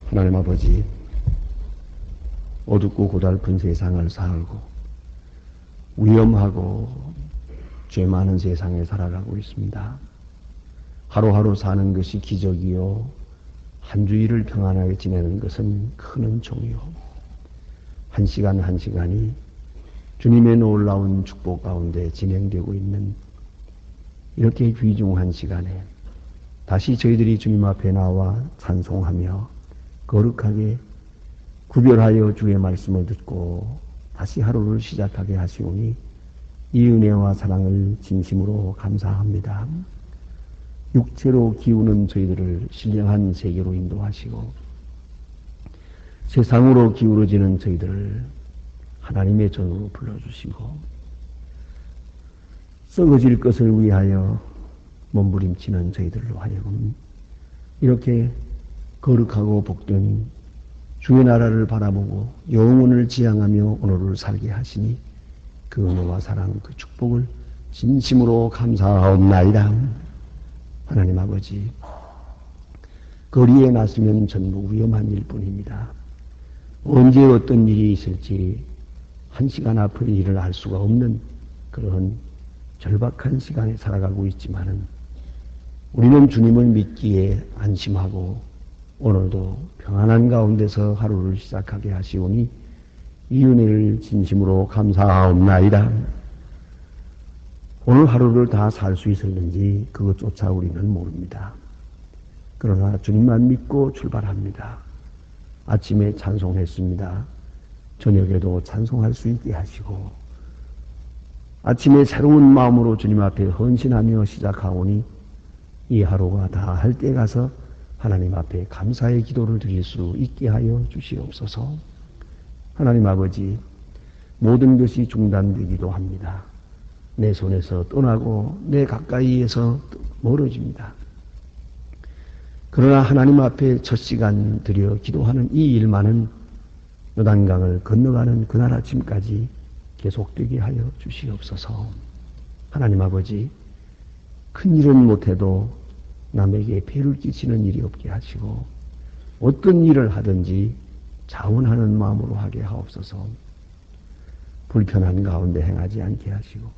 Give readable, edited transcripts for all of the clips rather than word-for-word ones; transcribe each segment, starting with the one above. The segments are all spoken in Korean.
하나님 아버지, 어둡고 고달픈 세상을 살고 위험하고 죄 많은 세상에 살아가고 있습니다. 하루하루 사는 것이 기적이요, 한 주일을 평안하게 지내는 것은 큰 은총이요, 한 시간 한 시간이 주님의 놀라운 축복 가운데 진행되고 있는 이렇게 귀중한 시간에 다시 저희들이 주님 앞에 나와 찬송하며 거룩하게 구별하여 주의 말씀을 듣고 다시 하루를 시작하게 하시오니 이 은혜와 사랑을 진심으로 감사합니다. 육체로 기우는 저희들을 신령한 세계로 인도하시고 세상으로 기울어지는 저희들을 하나님의 전으로 불러주시고 썩어질 것을 위하여 몸부림치는 저희들로 하여금 이렇게 거룩하고 복된 주의 나라를 바라보고 영혼을 지향하며 오늘을 살게 하시니 그 은혜와 사랑, 그 축복을 진심으로 감사하옵나이다. 하나님 아버지, 거리에 나서면 전부 위험한 일뿐입니다. 언제 어떤 일이 있을지 한 시간 앞의 일을 알 수가 없는 그런 절박한 시간에 살아가고 있지만은 우리는 주님을 믿기에 안심하고 오늘도 평안한 가운데서 하루를 시작하게 하시오니 이 은혜를 진심으로 감사하옵나이다. 오늘 하루를 다 살 수 있을는지 그것조차 우리는 모릅니다. 그러나 주님만 믿고 출발합니다. 아침에 찬송했습니다. 저녁에도 찬송할 수 있게 하시고 아침에 새로운 마음으로 주님 앞에 헌신하며 시작하오니 이 하루가 다 할 때 가서 하나님 앞에 감사의 기도를 드릴 수 있게 하여 주시옵소서. 하나님 아버지, 모든 것이 중단되기도 합니다. 내 손에서 떠나고 내 가까이에서 멀어집니다. 그러나 하나님 앞에 첫 시간 드려 기도하는 이 일만은 요단강을 건너가는 그날 아침까지 계속되게 하여 주시옵소서. 하나님 아버지, 큰 일은 못해도 남에게 폐를 끼치는 일이 없게 하시고 어떤 일을 하든지 자원하는 마음으로 하게 하옵소서. 불편한 가운데 행하지 않게 하시고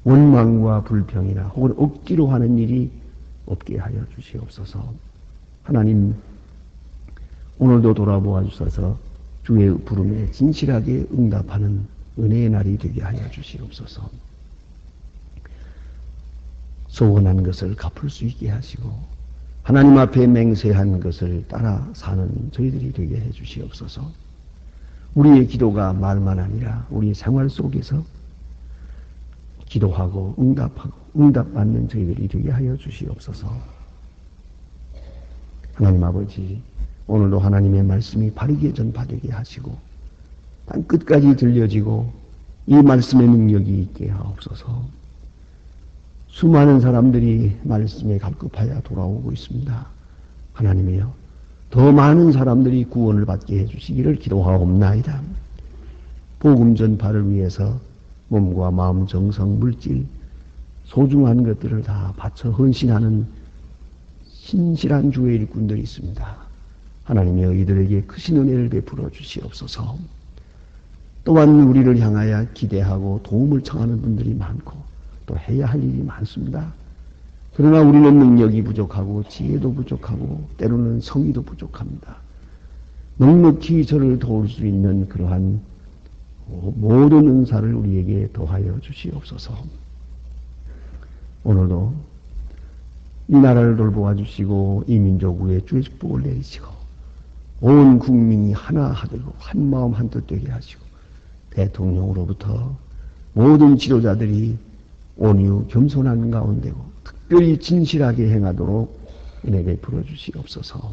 원망과 불평이나 혹은 억지로 하는 일이 없게 하여 주시옵소서. 하나님, 오늘도 돌아보아 주셔서 주의 부름에 진실하게 응답하는 은혜의 날이 되게 하여 주시옵소서. 소원한 것을 갚을 수 있게 하시고 하나님 앞에 맹세한 것을 따라 사는 저희들이 되게 해 주시옵소서. 우리의 기도가 말만 아니라 우리 생활 속에서 기도하고 응답하고 응답받는 저희들이 되게 하여 주시옵소서. 하나님 아버지, 오늘도 하나님의 말씀이 바르게 전파되게 하시고 땅끝까지 들려지고 이 말씀의 능력이 있게 하옵소서. 수많은 사람들이 말씀에 갈급하여 돌아오고 있습니다. 하나님이여, 더 많은 사람들이 구원을 받게 해주시기를 기도하옵나이다. 복음 전파를 위해서 몸과 마음, 정성, 물질, 소중한 것들을 다 바쳐 헌신하는 신실한 주의 일꾼들이 있습니다. 하나님이여, 이들에게 크신 은혜를 베풀어 주시옵소서. 또한 우리를 향하여 기대하고 도움을 청하는 분들이 많고 또 해야 할 일이 많습니다. 그러나 우리는 능력이 부족하고 지혜도 부족하고 때로는 성의도 부족합니다. 넉넉히 저를 도울 수 있는 그러한 모든 은사를 우리에게 더하여 주시옵소서. 오늘도 이 나라를 돌보아 주시고 이 민족 위에 주의 축복을 내리시고 온 국민이 하나 되고 한 마음 한 뜻 되게 하시고 대통령으로부터 모든 지도자들이 온유 겸손한 가운데고 특별히 진실하게 행하도록 은혜 베풀어 주시옵소서.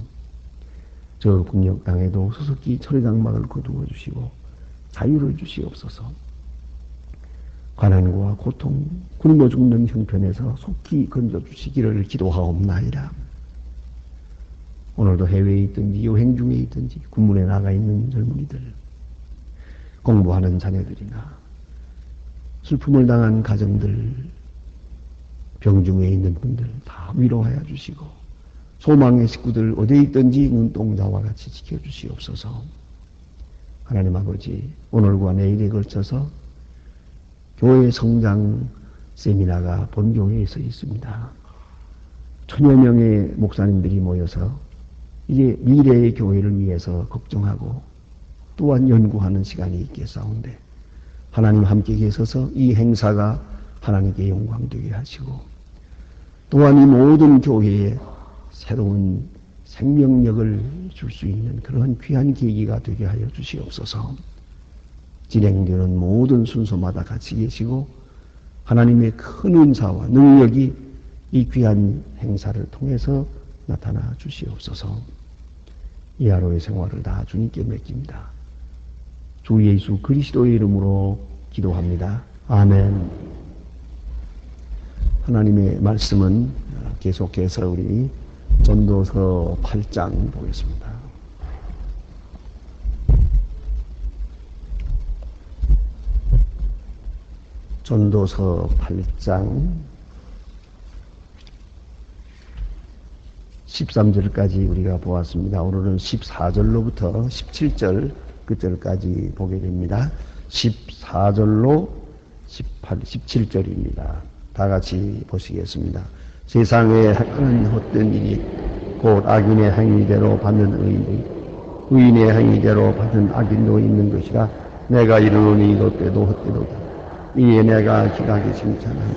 저 국력 땅에도 수수기 철의 장막을 거두어 주시고 자유를 주시옵소서. 가난과 고통, 굶어 죽는 형편에서 속히 건져 주시기를 기도하옵나이다. 오늘도 해외에 있든지 여행 중에 있든지 군문에 나가 있는 젊은이들, 공부하는 자녀들이나 슬픔을 당한 가정들, 병중에 있는 분들 다 위로하여 주시고 소망의 식구들 어디에 있든지 눈동자와 같이 지켜주시옵소서. 하나님 아버지, 오늘과 내일에 걸쳐서 교회 성장 세미나가 본교회에서 있습니다. 천여 명의 목사님들이 모여서 이제 미래의 교회를 위해서 걱정하고 또한 연구하는 시간이 있겠사온데 하나님 함께 계셔서 이 행사가 하나님께 영광되게 하시고 또한 이 모든 교회에 새로운 생명력을 줄 수 있는 그런 귀한 계기가 되게 하여 주시옵소서. 진행되는 모든 순서마다 같이 계시고 하나님의 큰 은사와 능력이 이 귀한 행사를 통해서 나타나 주시옵소서. 이 하루의 생활을 다 주님께 맡깁니다. 주 예수 그리스도의 이름으로 기도합니다. 아멘. 하나님의 말씀은 계속해서 우리 전도서 8장 보겠습니다. 전도서 8장 13절까지 우리가 보았습니다. 오늘은 14절로부터 17절 끝절까지 보게 됩니다. 14절로 17절입니다. 다 같이 보시겠습니다. 세상에 하는 헛된 일이 곧 악인의 행위대로 받는 의인의 행위대로 받는 악인도 있는 것이라. 내가 이르노니 이것때도 헛되도다. 이에 내가 기각이 칭찬하니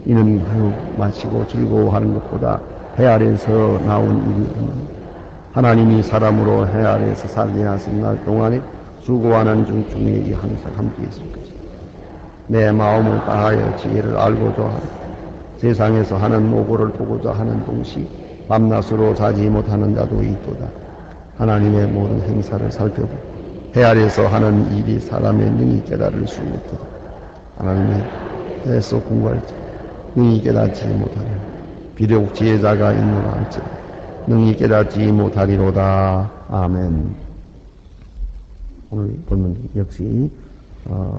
이는 그 마시고 즐거워하는 것보다 해 아래에서 나온 일이 없는 하나님이 사람으로 해 아래에서 살게 하신 날 동안에 수고하는 중에게 항상 함께 있을 것이다. 내 마음을 다하여 지혜를 알고자 하라. 세상에서 하는 모고를 보고자 하는 동시 밤낮으로 자지 못하는 자도 있도다. 하나님의 모든 행사를 살펴보고 해 아래에서 하는 일이 사람의 능히 깨달을 수 없도다. 하나님의 해에서 공부할 자 능히 깨닫지 못하리라. 비록 지혜자가 있노라 할지라 능히 깨닫지 못하리로다. 아멘. 오늘 본문 역시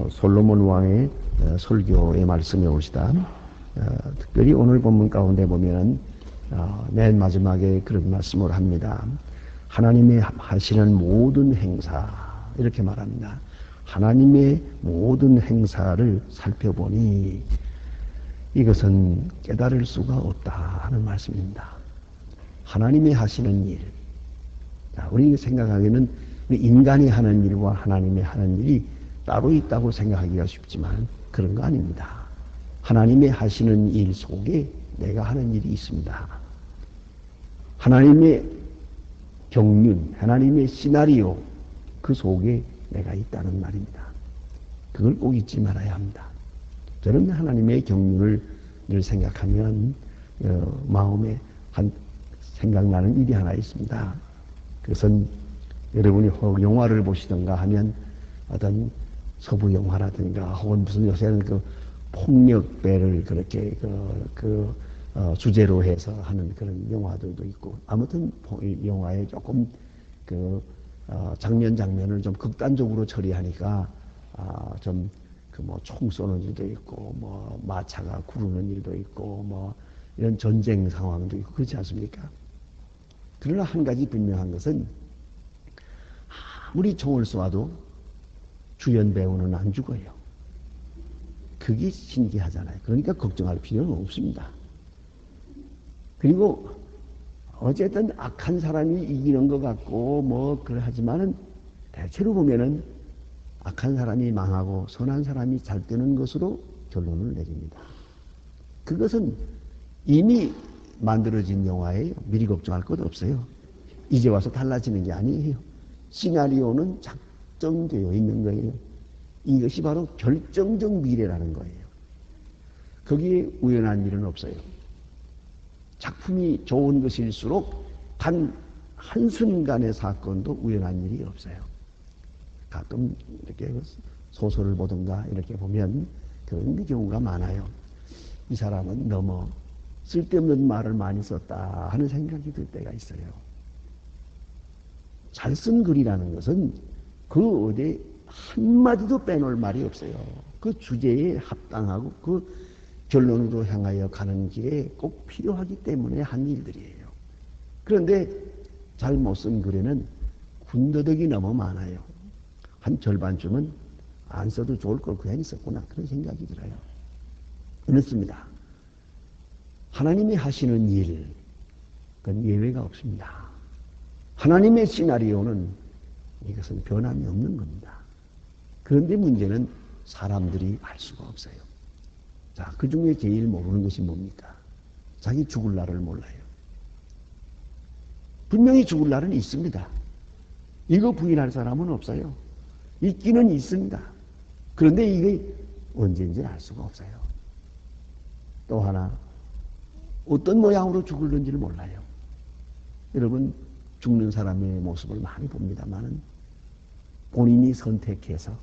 솔로몬 왕의 설교의 말씀이 옳시다. 특별히 오늘 본문 가운데 보면은 맨 마지막에 그런 말씀을 합니다. 하나님의 하시는 모든 행사 이렇게 말합니다. 하나님의 모든 행사를 살펴보니 이것은 깨달을 수가 없다 하는 말씀입니다. 하나님이 하시는 일. 우리 생각하기에는 인간이 하는 일과 하나님이 하는 일이 따로 있다고 생각하기가 쉽지만 그런 거 아닙니다. 하나님이 하시는 일 속에 내가 하는 일이 있습니다. 하나님의 경륜, 하나님의 시나리오 그 속에 내가 있다는 말입니다. 그걸 꼭 잊지 말아야 합니다. 저는 하나님의 경륜을 늘 생각하면 마음에 생각나는 일이 하나 있습니다. 그것은 여러분이 혹 영화를 보시던가 하면 어떤 서부 영화라든가 혹은 무슨 요새는 그 폭력배를 그렇게 주제로 해서 하는 그런 영화들도 있고 아무튼 영화에 조금 장면을 좀 극단적으로 처리하니까 좀 총 쏘는 일도 있고 마차가 구르는 일도 있고 이런 전쟁 상황도 있고 그렇지 않습니까? 그러나 한 가지 분명한 것은 아무리 총을 쏘아도 주연 배우는 안 죽어요. 그게 신기하잖아요. 그러니까 걱정할 필요는 없습니다. 그리고 어쨌든 악한 사람이 이기는 것 같고 그래 하지만은 대체로 보면은 악한 사람이 망하고 선한 사람이 잘 되는 것으로 결론을 내립니다. 그것은 이미 만들어진 영화예요. 미리 걱정할 것 없어요. 이제 와서 달라지는 게 아니에요. 시나리오는 작정되어 있는 거예요. 이것이 바로 결정적 미래라는 거예요. 거기에 우연한 일은 없어요. 작품이 좋은 것일수록 단 한순간의 사건도 우연한 일이 없어요. 가끔 이렇게 소설을 보든가 이렇게 보면 그런 경우가 많아요. 이 사람은 너무 쓸데없는 말을 많이 썼다 하는 생각이 들 때가 있어요. 잘 쓴 글이라는 것은 그 어디 한마디도 빼놓을 말이 없어요. 그 주제에 합당하고 그 결론으로 향하여 가는 길에 꼭 필요하기 때문에 한 일들이에요. 그런데 잘못 쓴 글에는 군더더기 너무 많아요. 한 절반쯤은 안 써도 좋을 걸 괜히 썼구나 그런 생각이 들어요. 그렇습니다. 하나님이 하시는 일, 그건 예외가 없습니다. 하나님의 시나리오는 이것은 변함이 없는 겁니다. 그런데 문제는 사람들이 알 수가 없어요. 자, 그 중에 제일 모르는 것이 뭡니까? 자기 죽을 날을 몰라요. 분명히 죽을 날은 있습니다. 이거 부인할 사람은 없어요. 있기는 있습니다. 그런데 이게 언제인지 알 수가 없어요. 또 하나, 어떤 모양으로 죽을는지를 몰라요. 여러분, 죽는 사람의 모습을 많이 봅니다만은 본인이 선택해서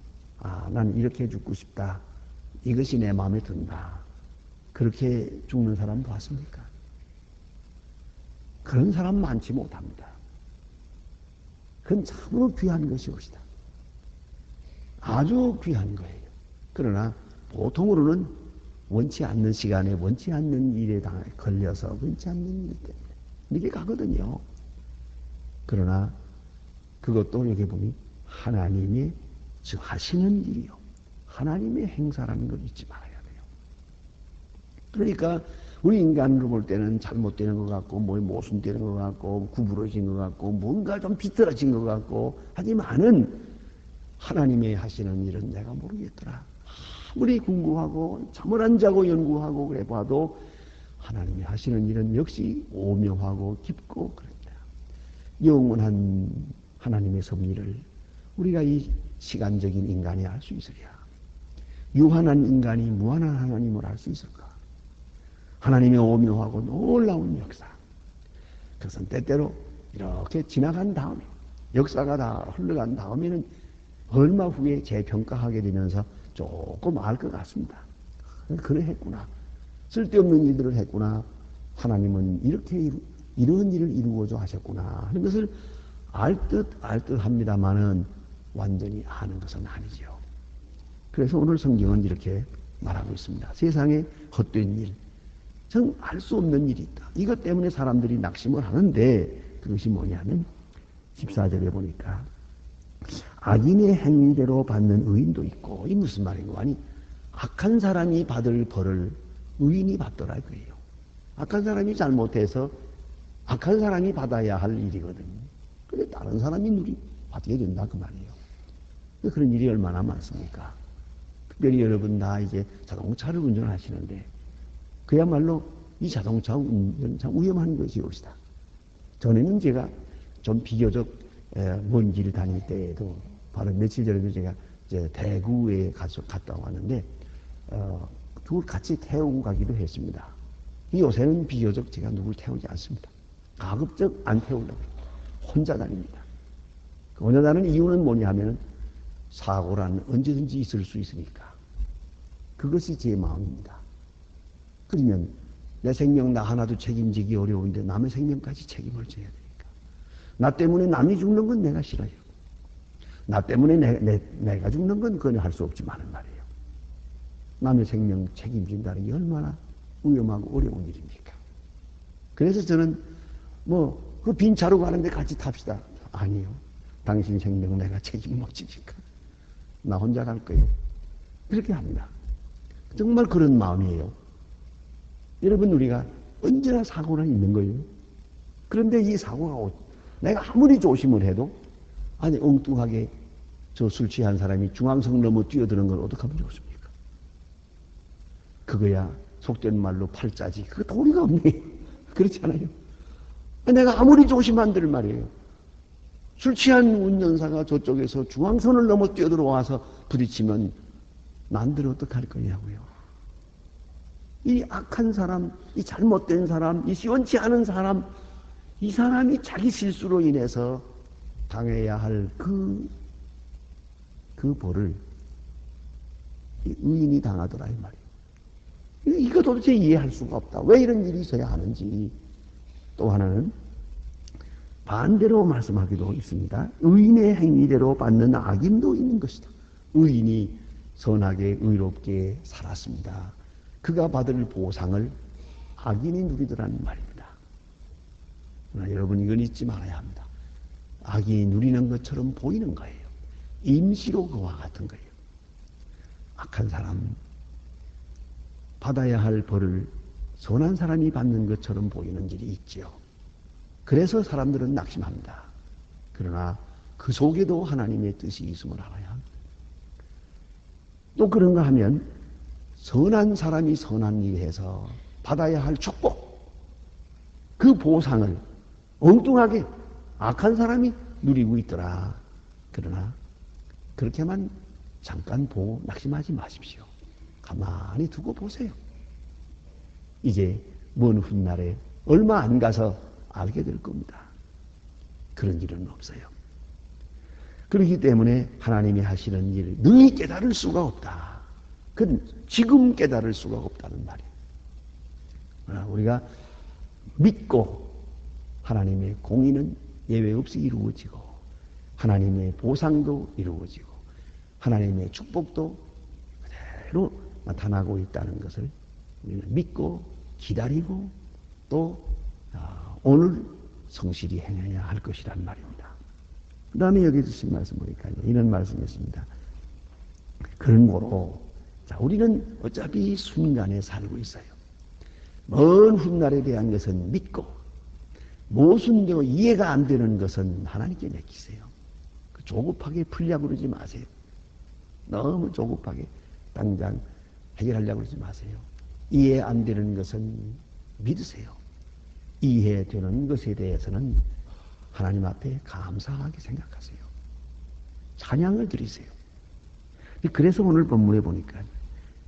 난 이렇게 죽고 싶다. 이것이 내 마음에 든다. 그렇게 죽는 사람 봤습니까? 그런 사람 많지 못합니다. 그건 참으로 귀한 것이옵시다. 아주 귀한 거예요. 그러나 보통으로는 원치 않는 시간에 원치 않는 일에 걸려서 원치 않는 일 때문에 이렇게 가거든요. 그러나 그것도 여기 보니 하나님이 하시는 일이요. 하나님의 행사라는 걸 잊지 말아야 돼요. 그러니까 우리 인간으로 볼 때는 잘못되는 것 같고 모순되는 것 같고 구부러진 것 같고 뭔가 좀 비틀어진 것 같고 하지만은 하나님의 하시는 일은 내가 모르겠더라. 아무리 궁금하고 잠을 안 자고 연구하고 그래 봐도 하나님이 하시는 일은 역시 오묘하고 깊고 그럽니다. 영원한 하나님의 섭리를 우리가 이 시간적인 인간이 알 수 있으랴. 유한한 인간이 무한한 하나님을 알 수 있을까? 하나님의 오묘하고 놀라운 역사. 그것은 때때로 이렇게 지나간 다음에 역사가 다 흘러간 다음에는 얼마 후에 재평가하게 되면서 조금 알 것 같습니다. 그래 했구나. 쓸데없는 일들을 했구나. 하나님은 이렇게 이런 일을 이루어줘 하셨구나 하는 것을 알 듯 합니다만은 완전히 아는 것은 아니죠. 그래서 오늘 성경은 이렇게 말하고 있습니다. 세상에 헛된 일, 정 알 수 없는 일이 있다. 이것 때문에 사람들이 낙심을 하는데 그것이 뭐냐면 14절에 보니까 악인의 행위대로 받는 의인도 있고, 이 무슨 말인가 하니 악한 사람이 받을 벌을 의인이 받더라 그래요. 악한 사람이 잘못해서 악한 사람이 받아야 할 일이거든요. 근데 다른 사람이 받게 된다 그 말이에요. 그런 일이 얼마나 많습니까? 특별히 여러분 다 이제 자동차를 운전하시는데 그야말로 이 자동차 운전 참 위험한 것이옵시다. 전에는 제가 좀 비교적 먼 길 다닐 때에도 바로 며칠 전에도 제가 이제 대구에 갔다 왔는데 둘 같이 태우고 가기도 했습니다. 요새는 비교적 제가 누굴 태우지 않습니다. 가급적 안 태우려고 혼자 다닙니다. 혼자 다니는 이유는 뭐냐 하면 사고란 언제든지 있을 수 있으니까. 그것이 제 마음입니다. 그러면 내 생명 나 하나도 책임지기 어려운데 남의 생명까지 책임을 져야 되니까. 나 때문에 남이 죽는 건 내가 싫어요. 나 때문에 내가 죽는 건 그건 할 수 없지만은 말이에요. 남의 생명 책임진다는 게 얼마나 위험하고 어려운 일입니까? 그래서 저는 그 빈 차로 가는데 같이 탑시다. 아니요. 당신 생명 내가 책임 못 지니까. 나 혼자 갈 거예요. 그렇게 합니다. 정말 그런 마음이에요. 여러분, 우리가 언제나 사고는 있는 거예요. 그런데 이 사고가 내가 아무리 조심을 해도 아니 엉뚱하게 저 술 취한 사람이 중앙선 넘어 뛰어드는 걸 어떡하면 좋습니까? 그거야 속된 말로 팔자지. 그거 도리가 없네. 그렇지 않아요? 내가 아무리 조심한들 말이에요. 술 취한 운전사가 저쪽에서 중앙선을 넘어 뛰어들어와서 부딪히면 난들 어떡할 거냐고요. 이 악한 사람, 이 잘못된 사람, 이 시원치 않은 사람, 이 사람이 자기 실수로 인해서 당해야 할 그 벌을 의인이 당하더라 이 말이에요. 이거 도대체 이해할 수가 없다. 왜 이런 일이 있어야 하는지. 또 하나는 반대로 말씀하기도 있습니다. 의인의 행위대로 받는 악인도 있는 것이다. 의인이 선하게 의롭게 살았습니다. 그가 받을 보상을 악인이 누리더라는 말입니다. 그러나 여러분 이건 잊지 말아야 합니다. 악이 누리는 것처럼 보이는 거예요. 임시로 그와 같은 거예요. 악한 사람 받아야 할 벌을 선한 사람이 받는 것처럼 보이는 일이 있지요. 그래서 사람들은 낙심합니다. 그러나 그 속에도 하나님의 뜻이 있음을 알아야 합니다. 또 그런가 하면 선한 사람이 선한 일을 해서 받아야 할 축복, 그 보상을 엉뚱하게 악한 사람이 누리고 있더라. 그러나 그렇게만 잠깐 보고 낙심하지 마십시오. 가만히 두고 보세요. 이제 먼 훗날에 얼마 안 가서 알게 될 겁니다. 그런 일은 없어요. 그렇기 때문에 하나님이 하시는 일을 능히 깨달을 수가 없다. 그건 지금 깨달을 수가 없다는 말이에요. 우리가 믿고 하나님의 공의는 예외 없이 이루어지고 하나님의 보상도 이루어지고 하나님의 축복도 그대로 나타나고 있다는 것을 우리는 믿고 기다리고 또 오늘 성실히 행해야 할 것이란 말입니다. 그 다음에 여기 주신 말씀 보니까 이런 말씀이었습니다. 그러므로 우리는 어차피 순간에 살고 있어요. 먼 훗날에 대한 것은 믿고 모순되고 이해가 안 되는 것은 하나님께 맡기세요. 조급하게 풀려고 그러지 마세요. 너무 조급하게 당장 해결하려고 그러지 마세요. 이해 안 되는 것은 믿으세요. 이해되는 것에 대해서는 하나님 앞에 감사하게 생각하세요. 찬양을 드리세요. 그래서 오늘 본문에 보니까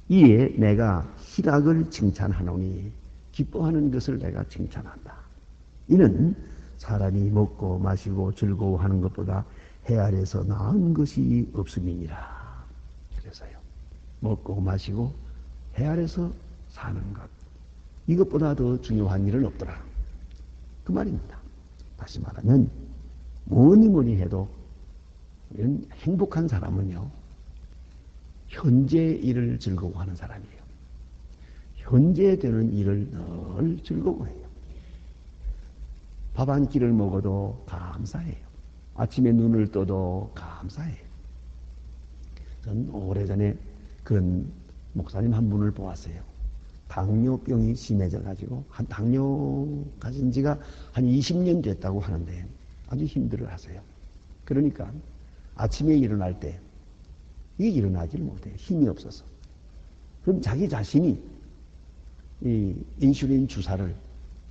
이에 내가 희락을 칭찬하노니 기뻐하는 것을 내가 칭찬한다. 이는 사람이 먹고 마시고 즐거워하는 것보다 해 아래서 나은 것이 없음이니라. 그래서요. 먹고 마시고 해 아래서 사는 것. 이것보다 더 중요한 일은 없더라. 그 말입니다. 다시 말하면 뭐니 해도 이런 행복한 사람은요. 현재 일을 즐거워하는 사람이에요. 현재 되는 일을 늘 즐거워해요. 밥 한 끼를 먹어도 감사해요. 아침에 눈을 떠도 감사해요. 전 오래전에 그런 목사님 한 분을 보았어요. 당뇨병이 심해져가지고 당뇨 가진 지가 한 20년 됐다고 하는데 아주 힘들어 하세요. 그러니까 아침에 일어날 때 이게 일어나질 못해요. 힘이 없어서. 그럼 자기 자신이 이 인슐린 주사를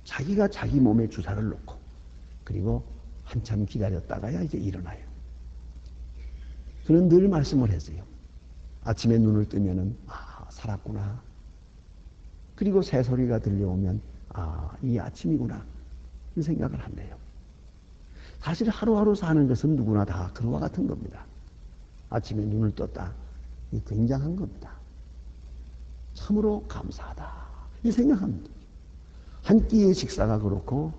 자기가 자기 몸에 주사를 놓고 그리고 한참 기다렸다가야 이제 일어나요. 그런 늘 말씀을 했어요. 아침에 눈을 뜨면은 살았구나. 그리고 새소리가 들려오면 이 아침이구나. 이 생각을 한대요. 사실 하루하루 사는 것은 누구나 다 그와 같은 겁니다. 아침에 눈을 떴다. 이 굉장한 겁니다. 참으로 감사하다. 이 생각합니다. 한 끼의 식사가 그렇고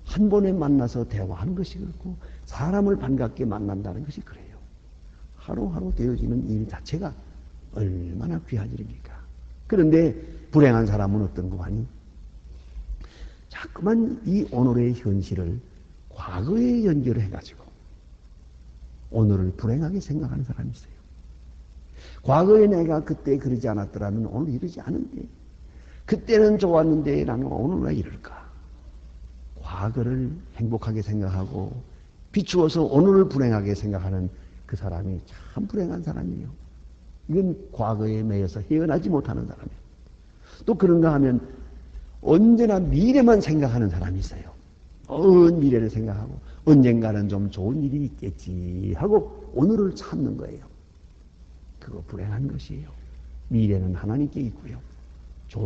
한 번에 만나서 대화하는 것이 그렇고 사람을 반갑게 만난다는 것이 그래요. 하루하루 되어지는 일 자체가 얼마나 귀한 일입니까? 그런데 불행한 사람은 어떤 거 아니? 자꾸만 이 오늘의 현실을 과거에 연결해가지고 오늘을 불행하게 생각하는 사람이 있어요. 과거에 내가 그때 그러지 않았더라면 오늘 이러지 않은데 그때는 좋았는데 나는 오늘 왜 이럴까? 과거를 행복하게 생각하고 비추어서 오늘을 불행하게 생각하는 그 사람이 참 불행한 사람이에요. 이건 과거에 매여서 헤어나지 못하는 사람이에요. 또 그런가 하면 언제나 미래만 생각하는 사람이 있어요. 먼 미래를 생각하고 언젠가는 좀 좋은 일이 있겠지 하고 오늘을 참는 거예요. 그거 불행한 것이에요. 미래는 하나님께 있고요.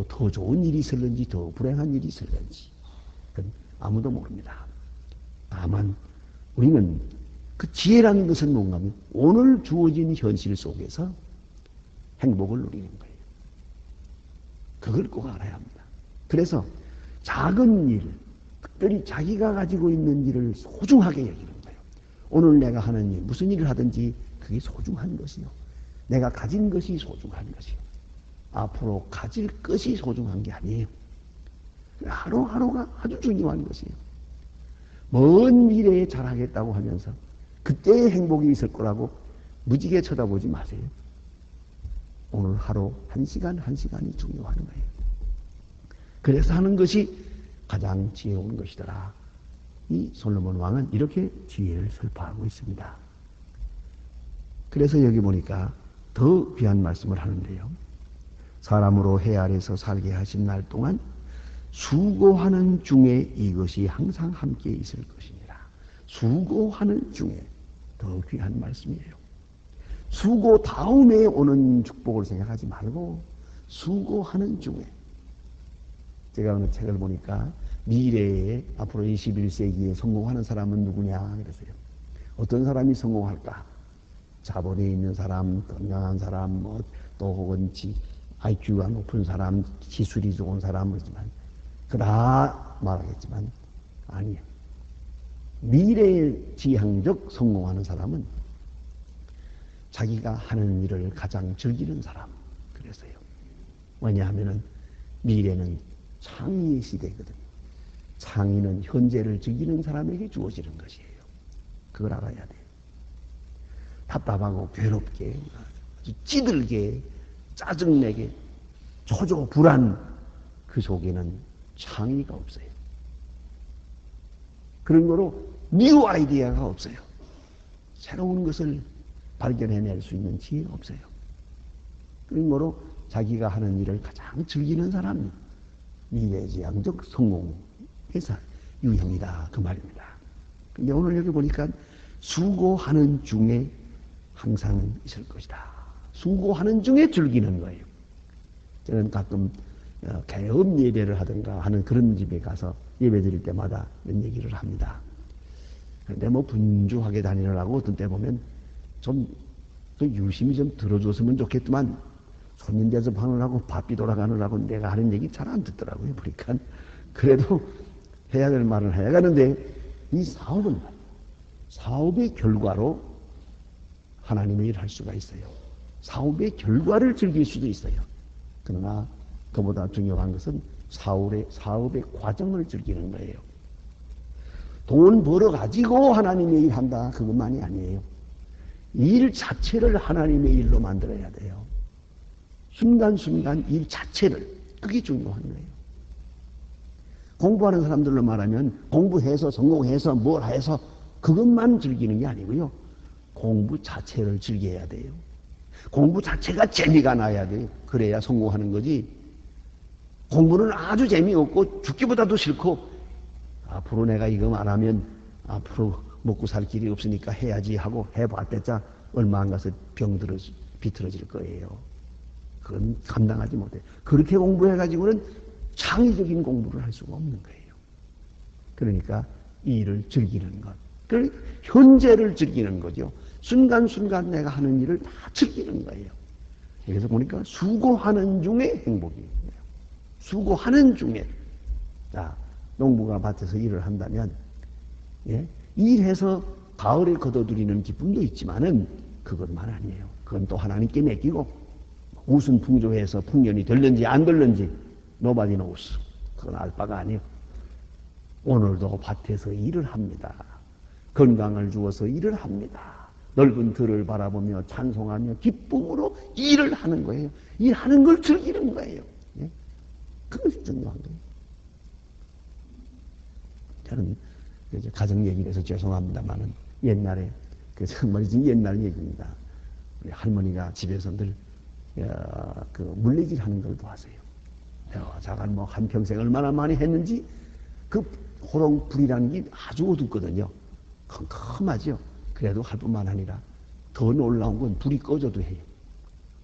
더 좋은 일이 있을는지 더 불행한 일이 있을는지 그건 아무도 모릅니다. 다만 우리는 그 지혜라는 것은 뭔가 하면 오늘 주어진 현실 속에서 행복을 누리는 거예요. 그걸 꼭 알아야 합니다. 그래서 작은 일, 특별히 자기가 가지고 있는 일을 소중하게 여기는 거예요. 오늘 내가 하는 일, 무슨 일을 하든지 그게 소중한 것이요. 내가 가진 것이 소중한 것이요. 앞으로 가질 것이 소중한 게 아니에요. 하루하루가 아주 중요한 것이에요. 먼 미래에 잘하겠다고 하면서 그때의 행복이 있을 거라고 무지개 쳐다보지 마세요. 오늘 하루 한 시간 한 시간이 중요한 거예요. 그래서 하는 것이 가장 지혜로운 것이더라. 이 솔로몬 왕은 이렇게 지혜를 설파하고 있습니다. 그래서 여기 보니까 더 귀한 말씀을 하는데요. 사람으로 해 아래서 살게 하신 날 동안 수고하는 중에 이것이 항상 함께 있을 것이니라. 수고하는 중에 더 귀한 말씀이에요. 수고 다음에 오는 축복을 생각하지 말고 수고하는 중에. 제가 어느 책을 보니까 미래에 앞으로 21세기에 성공하는 사람은 누구냐 그랬어요. 어떤 사람이 성공할까? 자본에 있는 사람, 건강한 사람, 또 혹은 IQ가 높은 사람, 기술이 좋은 사람, 그렇지만 그다 말하겠지만 아니에요. 미래지향적 성공하는 사람은 자기가 하는 일을 가장 즐기는 사람. 그랬어요. 왜냐하면 미래는 창의의 시대거든요. 창의는 현재를 즐기는 사람에게 주어지는 것이에요. 그걸 알아야 돼요. 답답하고 괴롭게, 아주 찌들게, 짜증내게, 초조 불안, 그 속에는 창의가 없어요. 그런 거로 뉴 아이디어가 없어요. 새로운 것을 발견해낼 수 있는 지혜가 없어요. 그런 거로 자기가 하는 일을 가장 즐기는 사람이 미래지향적 성공에서 유형이다. 그 말입니다. 근데 오늘 여기 보니까 수고하는 중에 항상 있을 것이다. 수고하는 중에 즐기는 거예요. 저는 가끔 개업 예배를 하든가 하는 그런 집에 가서 예배 드릴 때마다 이런 얘기를 합니다. 그런데 뭐 분주하게 다니느라고 어떤 때 보면 좀 유심히 좀 들어줬으면 좋겠지만 손님 대접하느라고 바삐 돌아가느라고 내가 하는 얘기 잘 안 듣더라고요. 보니까 그래도 해야 될 말을 해야 하는데 이 사업은 사업의 결과로 하나님의 일을 할 수가 있어요. 사업의 결과를 즐길 수도 있어요. 그러나 그보다 중요한 것은 사업의 과정을 즐기는 거예요. 돈 벌어가지고 하나님의 일 한다. 그것만이 아니에요. 일 자체를 하나님의 일로 만들어야 돼요. 순간순간 일 자체를. 그게 중요한 거예요. 공부하는 사람들로 말하면 공부해서 성공해서 뭘 해서 그것만 즐기는 게 아니고요. 공부 자체를 즐겨야 돼요. 공부 자체가 재미가 나야 돼요. 그래야 성공하는 거지. 공부는 아주 재미없고 죽기보다도 싫고 앞으로 내가 이거 안 하면 앞으로 먹고 살 길이 없으니까 해야지 하고 해봤댔자 얼마 안 가서 비틀어질 거예요. 그건 감당하지 못해. 그렇게 공부해가지고는 창의적인 공부를 할 수가 없는 거예요. 그러니까 이 일을 즐기는 것. 현재를 즐기는 거죠. 순간순간 내가 하는 일을 다 즐기는 거예요. 그래서 보니까 수고하는 중에 행복이에요. 수고하는 중에. 자, 농부가 밭에서 일을 한다면, 예? 일해서 가을에 거둬들이는 기쁨도 있지만은 그것만 아니에요. 그건 또 하나님께 맡기고 무슨 풍조해서 풍년이 될는지 안 될는지 nobody knows. 그건 알 바가 아니에요. 오늘도 밭에서 일을 합니다. 건강을 주어서 일을 합니다. 넓은 들을 바라보며 찬송하며 기쁨으로 일을 하는 거예요. 일하는 걸 즐기는 거예요. 예? 그것이 중요한 거예요. 저는 이제 가정 얘기를 해서 죄송합니다만은 옛날에 정말 옛날 얘기입니다. 우리 할머니가 집에서 늘 그 물레질 하는 걸 보았어요. 자가 뭐 한평생 얼마나 많이 했는지 그 호롱불이라는 게 아주 어둡거든요. 컴컴하죠. 그래도 할 뿐만 아니라 더 놀라운 건 불이 꺼져도 해요.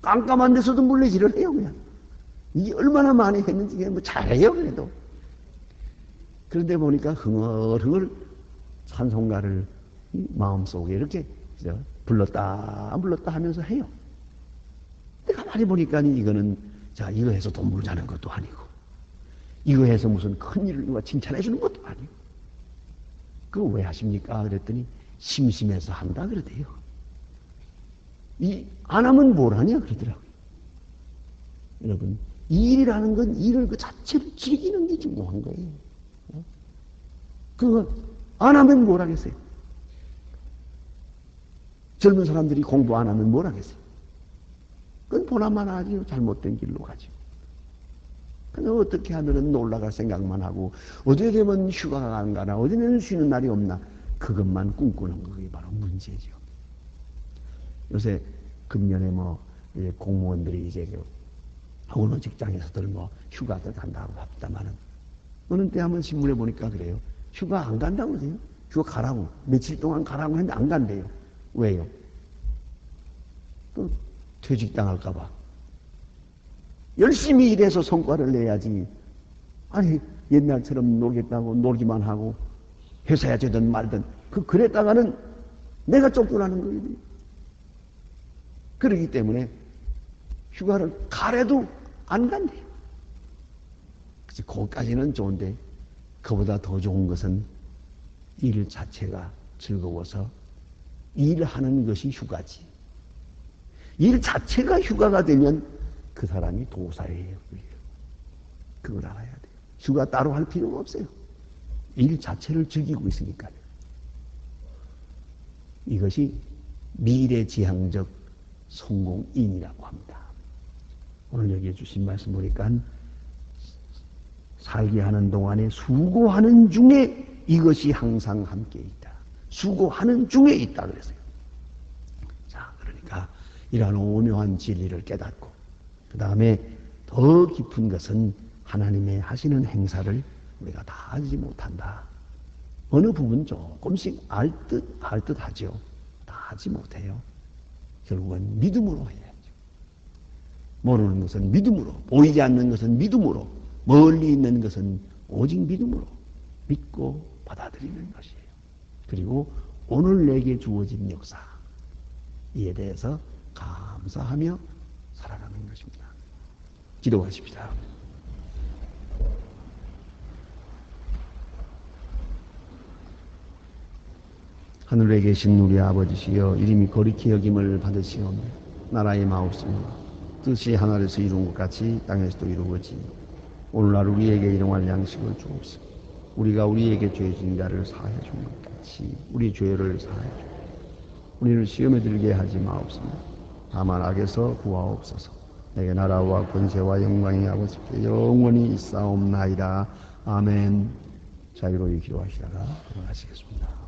깜깜한 데서도 물레질을 해요. 그냥 이게 얼마나 많이 했는지 그냥 뭐 잘해요. 그래도 그런데 보니까 흥얼흥얼 찬송가를 마음속에 이렇게 불렀다 하면서 해요. 근데 가만히 보니까 이거는 자 이거 해서 돈 벌자는 것도 아니고 이거 해서 무슨 큰일을 누가 칭찬해 주는 것도 아니고 그거 왜 하십니까? 그랬더니 심심해서 한다 그러대요. 안 하면 뭘 하냐 그러더라고요. 여러분 일이라는 건 일을 그 자체를 즐기는 게 중요한 거예요. 그거 안 하면 뭘 하겠어요? 젊은 사람들이 공부 안 하면 뭘 하겠어요? 그건 보나마나 하지 잘못된 길로 가죠. 그냥 어떻게 하면은 올라갈 생각만 하고 어디에 되면 휴가가 안 가나 어디는 쉬는 날이 없나 그것만 꿈꾸는 그게 바로 문제죠. 요새 금년에 공무원들이 이제 어느 직장에서들 휴가도 간다고 합니다만은 어느 때 한번 신문에 보니까 그래요. 휴가 안 간다고 그러세요. 휴가 가라고 며칠 동안 가라고 했는데 안 간대요. 왜요? 또 퇴직당할까봐. 열심히 일해서 성과를 내야지. 아니 옛날처럼 놀겠다고 놀기만 하고 회사야 되든 말든 그랬다가는 내가 쫓겨나는 거예요. 그러기 때문에 휴가를 가래도 안 간대요. 그래서 거기까지는 좋은데 그보다 더 좋은 것은 일 자체가 즐거워서 일하는 것이 휴가지. 일 자체가 휴가가 되면 그 사람이 도사예요. 그걸 알아야 돼요. 휴가 따로 할 필요가 없어요. 일 자체를 즐기고 있으니까요. 이것이 미래지향적 성공인이라고 합니다. 오늘 여기에 주신 말씀 보니까 살게 하는 동안에 수고하는 중에 이것이 항상 함께 있다. 수고하는 중에 있다 그랬어요. 자, 그러니까 이러한 오묘한 진리를 깨닫고 그 다음에 더 깊은 것은 하나님의 하시는 행사를 우리가 다 하지 못한다. 어느 부분 조금씩 알 듯 하죠. 다 하지 못해요. 결국은 믿음으로 해야죠. 모르는 것은 믿음으로, 보이지 않는 것은 믿음으로, 멀리 있는 것은 오직 믿음으로 믿고 받아들이는 것이에요. 그리고 오늘 내게 주어진 역사 이에 대해서 감사하며 살아가는 것입니다. 기도하십시다. 하늘에 계신 우리 아버지시여 이름이 거룩히 여김을 받으시오며 나라의 마옵시며 뜻이 하늘에서 이룬 것 같이 땅에서도 이루어지니 오늘날 우리에게 일용할 양식을 주옵시고 우리가 우리에게 죄 지은 자를 사하여 준 것 같이 우리 죄를 사하여 주옵소서. 우리를 시험에 들게 하지 마옵소서. 다만 악에서 구하옵소서. 내게 나라와 권세와 영광이 아버지께 영원히 있사옵나이다. 아멘. 자유로이 기도하시다가 그만하시겠습니다.